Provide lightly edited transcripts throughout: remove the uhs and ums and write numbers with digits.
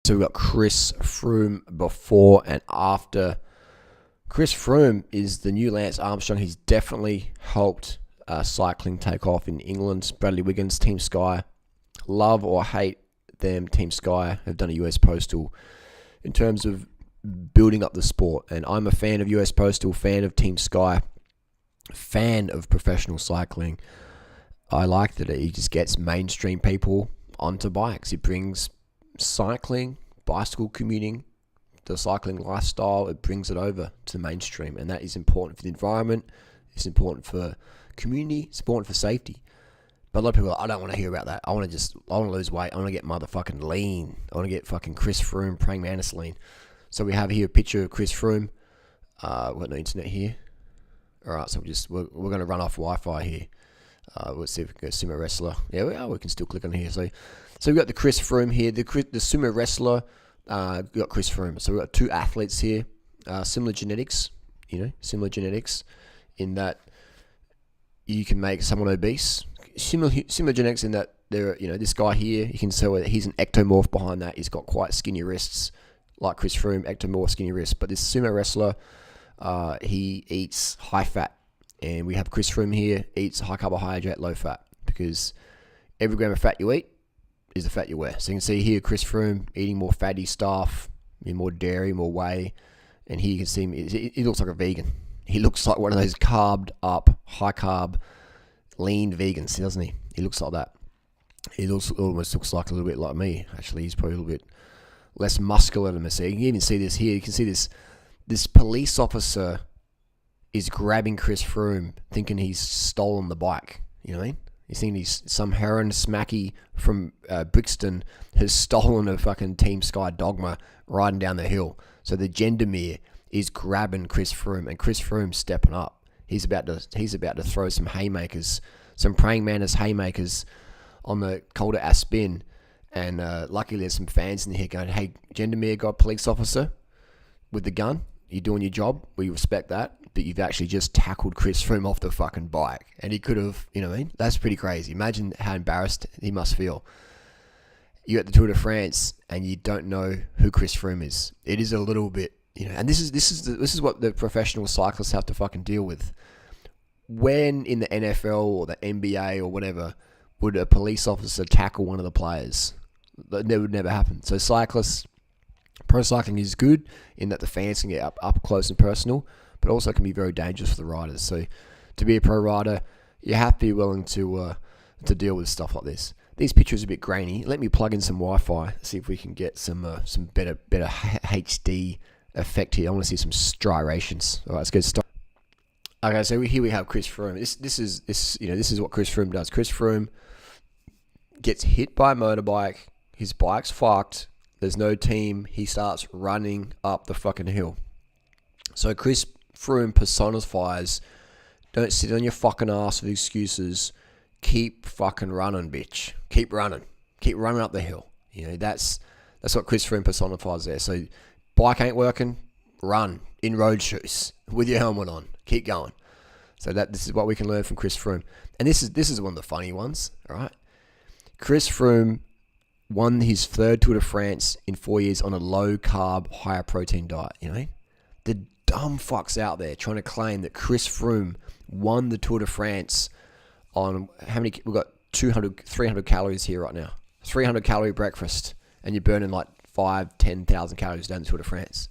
So we've got Chris Froome before and after. Chris Froome is the new Lance Armstrong. He's definitely helped cycling take off in England. Bradley Wiggins, Team Sky. Love or hate them, Team Sky have done a US Postal in terms of building up the sport. And I'm a fan of US Postal, fan of Team Sky, fan of professional cycling. I like that he just gets mainstream people onto bikes. It brings cycling, bicycle commuting, the cycling lifestyle, it brings it over to the mainstream, and that is important for the environment, it's important for community, it's important for safety. But a lot of people are like, I don't want to hear about that. I want to lose weight. I want to get motherfucking lean. I want to get fucking Chris Froome, praying mantis lean. So we have here a picture of Chris Froome. We've got no internet here. Alright, so we're going to run off Wi-Fi here. Let's see if we can go sumo wrestler. Yeah, we can still click on here. So we've got the Chris Froome here. The sumo wrestler, we've got Chris Froome. So we've got two athletes here. Similar genetics, similar genetics in that you can make someone obese. Similar genetics in that this guy here, you can tell he's an ectomorph behind that. He's got quite skinny wrists, like Chris Froome, ectomorph, skinny wrists. But this sumo wrestler, he eats high fat. And we have Chris Froome here, eats high carbohydrate, low fat, because every gram of fat you eat is the fat you wear. So you can see here Chris Froome eating more fatty stuff, more dairy, more whey. And here you can see him, he looks like a vegan. He looks like one of those carved up, high carb, lean vegans, doesn't he? He looks like that. He almost looks like a little bit like me. Actually, he's probably a little bit less muscular than me. So you can even see this here. You can see this police officer is grabbing Chris Froome, thinking he's stolen the bike. You know what I mean? He's thinking some heroin smacky from Brixton has stolen a fucking Team Sky Dogma riding down the hill. So the gendermere is grabbing Chris Froome, and Chris Froome's stepping up. He's about to throw some haymakers, some praying mantis haymakers on the Calder Aspin. And luckily there's some fans in here going, "Hey, gendermere guy, police officer with the gun, you're doing your job. We respect that. But you've actually just tackled Chris Froome off the fucking bike." And he could have, that's pretty crazy. Imagine how embarrassed he must feel. You're at the Tour de France and you don't know who Chris Froome is. It is a little bit, and this is what the professional cyclists have to fucking deal with. When in the NFL or the NBA or whatever would a police officer tackle one of the players? That would never happen. So pro cycling is good in that the fans can get up close and personal, but also can be very dangerous for the riders. So to be a pro rider, you have to be willing to deal with stuff like this. These pictures are a bit grainy. Let me plug in some Wi-Fi, see if we can get some better HD effect here. I want to see some striations. All right, let's go start. Okay, so here we have Chris Froome. This is what Chris Froome does. Chris Froome gets hit by a motorbike. His bike's fucked. There's no team. He starts running up the fucking hill. So Chris Froome personifies, don't sit on your fucking ass with excuses. Keep fucking running, bitch. Keep running. Keep running up the hill. That's what Chris Froome personifies there. So bike ain't working, run in road shoes with your helmet on. Keep going. So this is what we can learn from Chris Froome. And this is one of the funny ones, all right? Chris Froome won his third Tour de France in 4 years on a low carb, higher protein diet. The dumb fucks out there trying to claim that Chris Froome won the Tour de France on how many? We've got 300 calories here right now. 300 calorie breakfast, and you're burning like 10,000 calories down the Tour de France.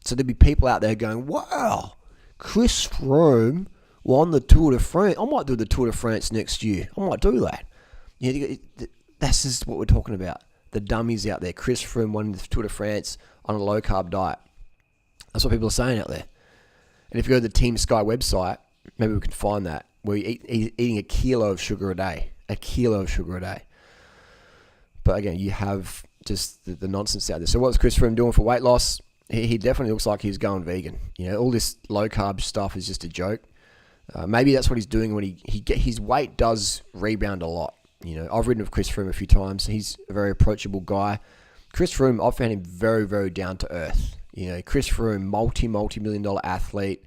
So there'd be people out there going, "Wow, Chris Froome won the Tour de France. I might do the Tour de France next year. I might do that." That's just what we're talking about. The dummies out there. Chris Froome won the Tour de France on a low carb diet. That's what people are saying out there. And if you go to the Team Sky website, maybe we can find that, where he's eating a kilo of sugar a day. A kilo of sugar a day. But again, you have just the nonsense out there. So what's Chris Froome doing for weight loss? He definitely looks like he's going vegan. All this low carb stuff is just a joke. Maybe that's what he's doing when his weight does rebound a lot. I've ridden with Chris Froome a few times. He's a very approachable guy. Chris Froome, I've found him very, very down to earth. Chris Froome, multi-million-dollar athlete,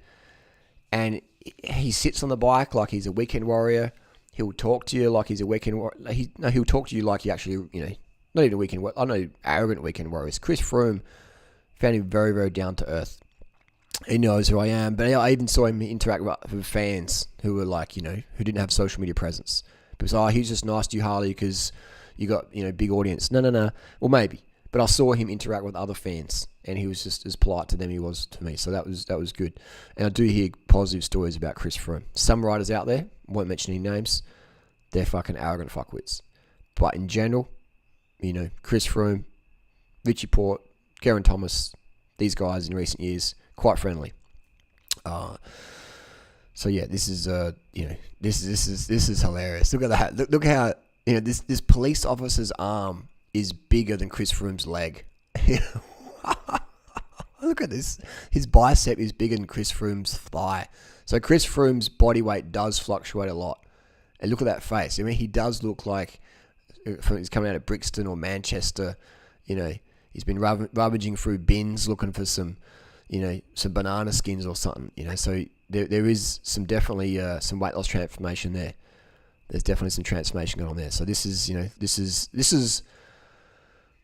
and he sits on the bike like he's a weekend warrior. He'll talk to you like he's a weekend warrior. He'll talk to you like he actually, not even weekend, I know arrogant weekend warriors. Chris Froome found him very, very down to earth. He knows who I am, but I even saw him interact with fans who were like, who didn't have social media presence. Because, he's just nice to you, Harley, because you got, big audience. No. Well, maybe. But I saw him interact with other fans, and he was just as polite to them he was to me. So that was good. And I do hear positive stories about Chris Froome. Some riders out there, won't mention any names, they're fucking arrogant fuckwits. But in general, Chris Froome, Richie Port, Geraint Thomas, these guys in recent years, quite friendly. So yeah, this is this is hilarious. Look at that. Look how this police officer's arm is bigger than Chris Froome's leg. Look at this. His bicep is bigger than Chris Froome's thigh. So Chris Froome's body weight does fluctuate a lot. And look at that face. I mean, he does look like he's coming out of Brixton or Manchester. He's been rummaging through bins looking for some banana skins or something. So there is some definitely some weight loss transformation there. There's definitely some transformation going on there. So this is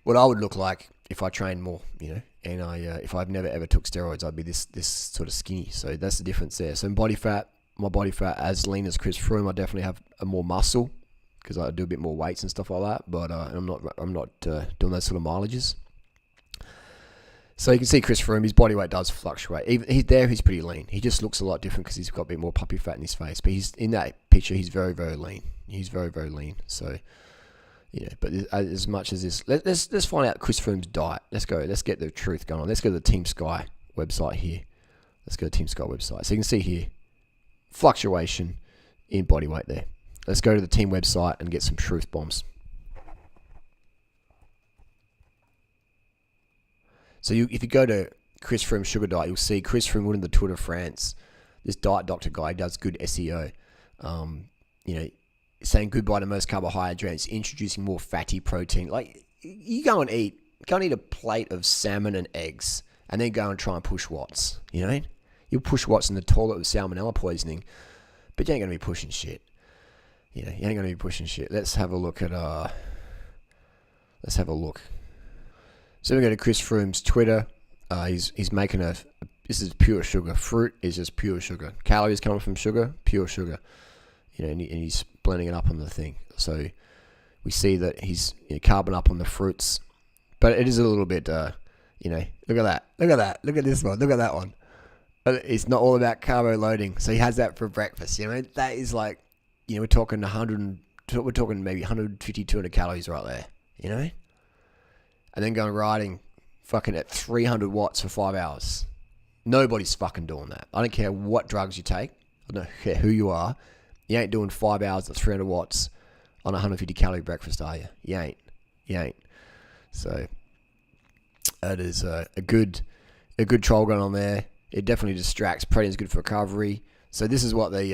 what I would look like if I trained more. And if I've never ever took steroids, I'd be this sort of skinny. So that's the difference there. So in body fat, my body fat as lean as Chris Froome, I definitely have a more muscle because I do a bit more weights and stuff like that. But I'm not doing those sort of mileages. So you can see Chris Froome, his body weight does fluctuate. Even he's pretty lean. He just looks a lot different because he's got a bit more puppy fat in his face. But he's in that picture, he's very, very lean. He's very, very lean. So but as much as this, let's find out Chris Froome's diet. Let's go. Let's get the truth going on. Let's go to the Team Sky website here. Let's go to Team Sky website. So you can see here fluctuation in body weight there. Let's go to the team website and get some truth bombs. So if you go to Chris Froome Sugar Diet, you'll see Chris Froome winning the Tour de France. This diet doctor guy does good SEO. Saying goodbye to most carbohydrates, introducing more fatty protein. Like, you go and eat a plate of salmon and eggs, and then go and try and push watts. You'll push watts in the toilet with salmonella poisoning, but you ain't going to be pushing shit. You ain't going to be pushing shit. Let's have a look at, So we go to Chris Froome's Twitter. He's making this is pure sugar. Fruit is just pure sugar. Calories coming from sugar, pure sugar. And he's blending it up on the thing. So we see that he's carbon up on the fruits, but it is a little bit, look at that. Look at this one. Look at that one. It's not all about carbo loading. So he has that for breakfast. That is like, we're talking maybe 150, 200 calories right there. And then going riding fucking at 300 watts for 5 hours. Nobody's fucking doing that. I don't care what drugs you take. I don't care who you are. You ain't doing 5 hours at 300 watts on a 150 calorie breakfast, are you? You ain't. So it is a good troll going on there. It definitely distracts. Protein's good for recovery. So this is what they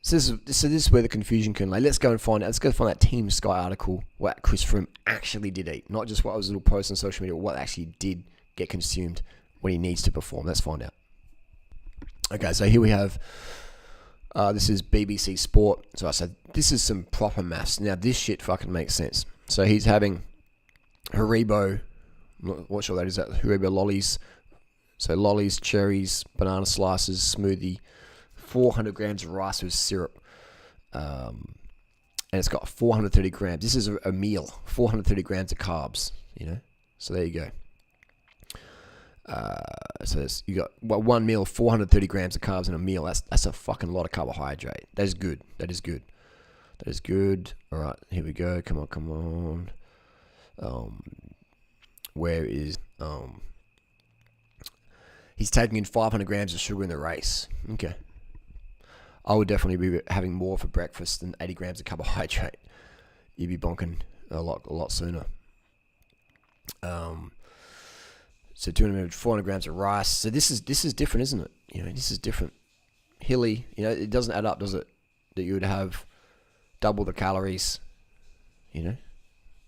this is where the confusion can lay. Let's go find that Team Sky article what Chris Froome actually did eat, not just what was a little post on social media, what actually did get consumed when he needs to perform. Let's find out. Okay, so here we have. This is BBC Sport. So I said, this is some proper maths. Now, this shit fucking makes sense. So he's having Haribo, what sure that is, that Haribo lollies. So lollies, cherries, banana slices, smoothie, 400 grams of rice with syrup. And it's got 430 grams. This is a meal, 430 grams of carbs, So there you go. So you got one meal, 430 grams of carbs in a meal. That's a fucking lot of carbohydrate. That is good. All right, here we go. Come on. Where is he's taking in 500 grams of sugar in the race. Okay. I would definitely be having more for breakfast than 80 grams of carbohydrate. You'd be bonking a lot sooner. So 400 grams of rice. So this is different, isn't it? This is different. Hilly, it doesn't add up, does it? That you would have double the calories,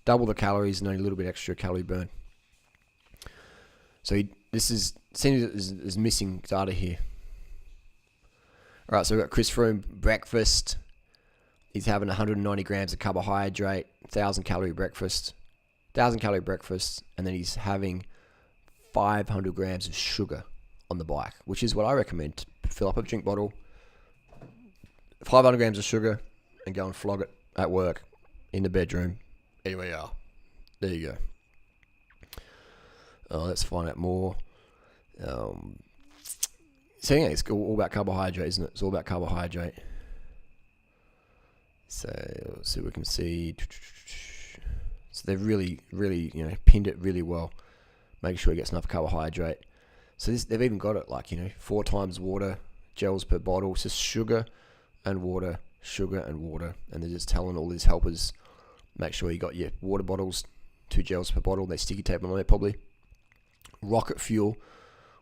double the calories and only a little bit extra calorie burn. So seems is missing data here. All right, so we've got Chris Froome breakfast. He's having 190 grams of carbohydrate, 1,000 calorie breakfast. 1,000-calorie breakfast, and then he's having 500 grams of sugar on the bike, which is what I recommend. Fill up a drink bottle, 500 grams of sugar, and go and flog it at work, in the bedroom, anywhere you are. There you go. Let's find out more. So yeah, it's all about carbohydrate, isn't it? It's all about carbohydrate. So let's see what we can see. So they've really, pinned it really well. Make sure he gets enough carbohydrate. So they've even got it 4 times water, gels per bottle. It's just sugar and water, and they're just telling all these helpers, make sure you got your water bottles, 2 gels per bottle. They sticky tape them on there probably. Rocket fuel.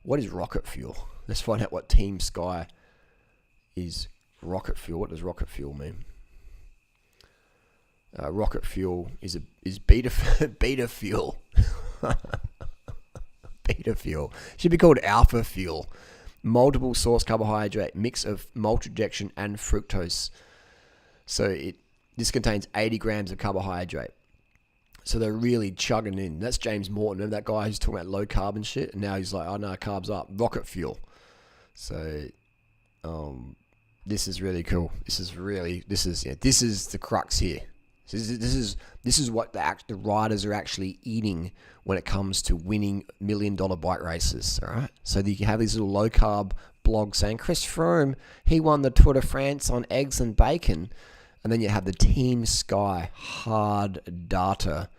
What is rocket fuel? Let's find out what Team Sky is. Rocket fuel. What does rocket fuel mean? Rocket fuel is beta fuel. Beta fuel. Should be called alpha fuel. Multiple source carbohydrate, mix of maltodextrin and fructose. So this contains 80 grams of carbohydrate. So they're really chugging in. That's James Morton. Remember that guy who's talking about low carb and shit? And now he's like, oh no, carbs up. Rocket fuel. So this is really cool. This is the crux here. This is what the riders are actually eating when it comes to winning $1 million bike races. All right. So you can have these little low carb blogs saying Chris Froome, he won the Tour de France on eggs and bacon, and then you have the Team Sky hard data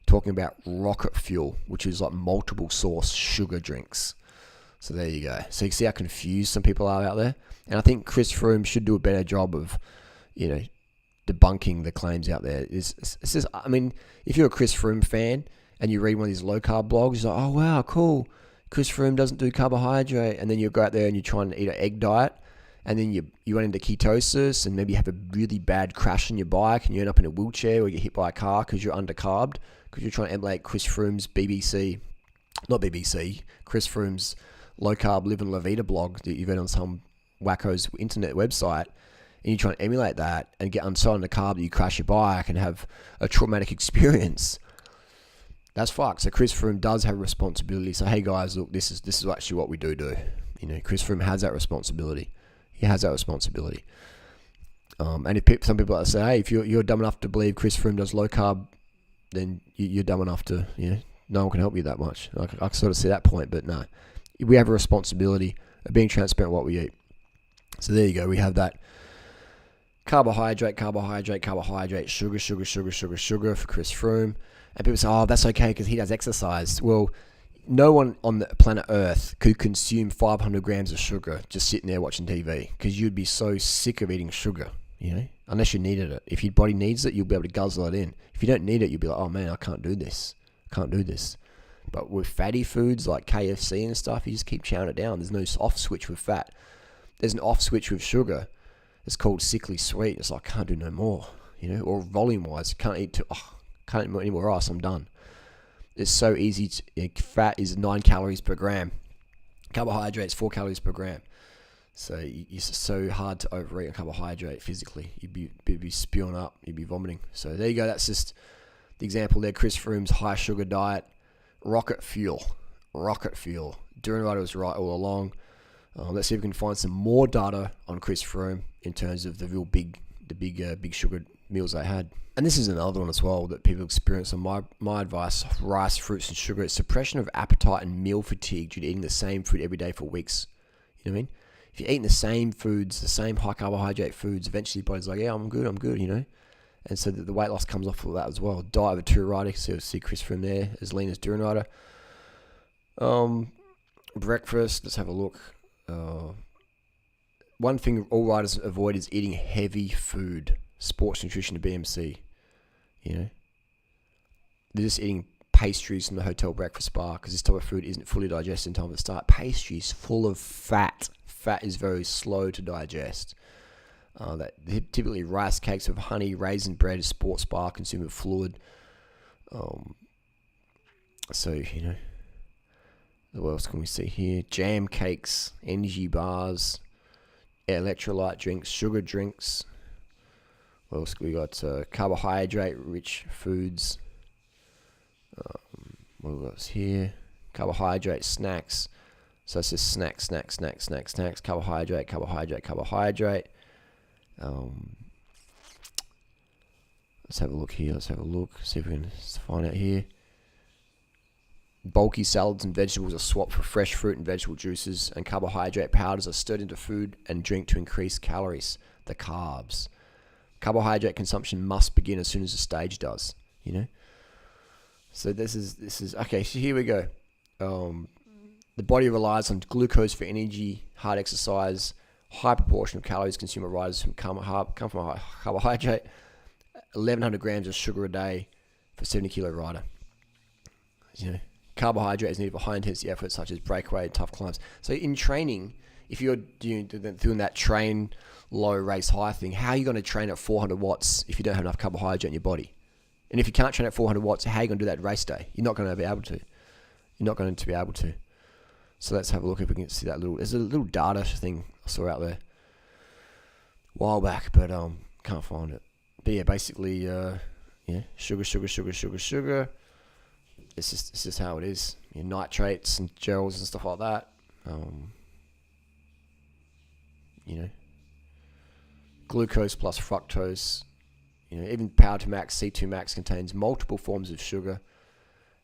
talking about rocket fuel, which is like multiple source sugar drinks. So there you go. So you can see how confused some people are out there, and I think Chris Froome should do a better job of, debunking the claims out there. It's just, I mean, if you're a Chris Froome fan and you read one of these low carb blogs, you're like, oh wow, cool. Chris Froome doesn't do carbohydrate, and then you go out there and you try and eat an egg diet, and then you run into ketosis, and maybe you have a really bad crash on your bike, and you end up in a wheelchair or you get hit by a car because you're undercarbed, because you're trying to emulate Chris Froome's Chris Froome's low carb live and la vida blog that you've read on some wacko's internet website, and you try and emulate that and get so on the carb that you crash your bike and have a traumatic experience. That's fucked. So Chris Froome does have a responsibility. So hey guys, look, this is actually what we do. Chris Froome has that responsibility. He has that responsibility. And if some people say, hey, if you're dumb enough to believe Chris Froome does low carb, then you're dumb enough to, no one can help you that much. I can sort of see that point, but no, we have a responsibility of being transparent what we eat. So there you go. We have that carbohydrate, sugar for Chris Froome. And people say, oh, that's okay because he does exercise. Well, no one on the planet Earth could consume 500 grams of sugar just sitting there watching TV, because you'd be so sick of eating sugar, unless you needed it. If your body needs it, you'll be able to guzzle it in. If you don't need it, you'll be like, oh man, I can't do this. But with fatty foods like KFC and stuff, you just keep chowing it down. There's no off switch with fat. There's an off switch with sugar. It's called sickly sweet. It's like, I can't do no more, or volume wise, can't eat any more rice, I'm done. It's so easy. Fat is 9 calories per gram. Carbohydrates 4 calories per gram. So it's so hard to overeat a carbohydrate physically. You'd be spewing up. You'd be vomiting. So there you go. That's just the example there. Chris Froome's high sugar diet. Rocket fuel. Durianrider was right all along. Let's see if we can find some more data on Chris Froome in terms of the real big sugar meals they had. And this is another one as well that people experience. On my advice, rice, fruits, and sugar. It's suppression of appetite and meal fatigue due to eating the same food every day for weeks. You know what I mean? If you're eating the same foods, the same high carbohydrate foods, eventually your body's like, yeah, I'm good, And so the weight loss comes off of that as well. Diet of a true rider. So you'll see Chris Froome there, as lean as Durianrider. Breakfast, let's have a look. One thing all riders avoid is eating heavy food. Sports nutrition to BMC. They're just eating pastries from the hotel breakfast bar because this type of food isn't fully digested in time to start. Pastries full of fat. Fat is very slow to digest. Typically rice cakes with honey, raisin bread, sports bar, consume with fluid. What else can we see here? Jam cakes, energy bars, electrolyte drinks, sugar drinks. What else we got? Carbohydrate-rich foods. What else here? Carbohydrate, snacks. So it's just snacks. Carbohydrate. Let's have a look here. See if we can find out here. Bulky salads and vegetables are swapped for fresh fruit and vegetable juices, and carbohydrate powders are stirred into food and drink to increase calories, the carbs. Carbohydrate consumption must begin as soon as the stage does, So this is okay, so here we go. The body relies on glucose for energy, hard exercise. High proportion of calories consumed by riders come from a carbohydrate. 1,100 grams of sugar a day for 70-kilo rider. Carbohydrate is needed for high-intensity efforts such as breakaway and tough climbs. So in training, if you're doing that train low, race high thing, how are you going to train at 400 watts if you don't have enough carbohydrate in your body? And if you can't train at 400 watts, how are you going to do that race day? You're not going to be able to. So let's have a look if we can see that there's a little data thing I saw out there a while back, but can't find it. But yeah, basically, sugar. It's just how it is. Nitrates and gels and stuff like that. Glucose plus fructose. Even Power to Max, C2 Max contains multiple forms of sugar.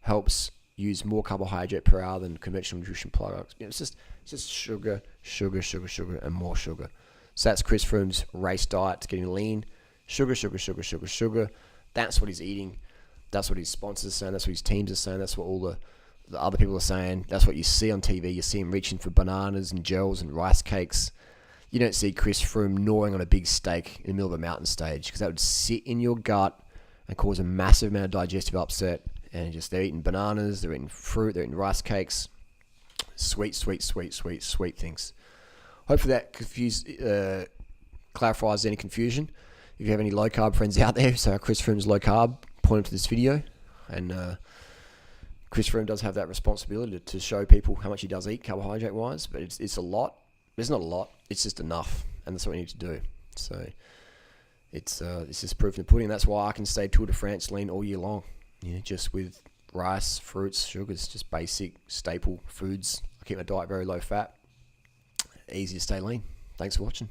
Helps use more carbohydrate per hour than conventional nutrition products. It's just sugar, and more sugar. So that's Chris Froome's race diet. It's getting lean. Sugar. That's what he's eating. That's what his sponsors are saying. That's what his teams are saying. That's what all the other people are saying. That's what you see on TV. You see him reaching for bananas and gels and rice cakes. You don't see Chris Froome gnawing on a big steak in the middle of a mountain stage, because that would sit in your gut and cause a massive amount of digestive upset. And they're eating bananas, they're eating fruit, they're eating rice cakes. Sweet things. Hopefully that clarifies any confusion. If you have any low carb friends out there, so Chris Froome's low carb, point them to this video. And Chris Froome does have that responsibility to show people how much he does eat carbohydrate wise, but it's a lot. It's not a lot, it's just enough, and that's what we need to do. So it's just proof in the pudding. That's why I can stay Tour de France lean all year long. Just with rice, fruits, sugars, just basic staple foods. I keep my diet very low fat. Easy to stay lean. Thanks for watching.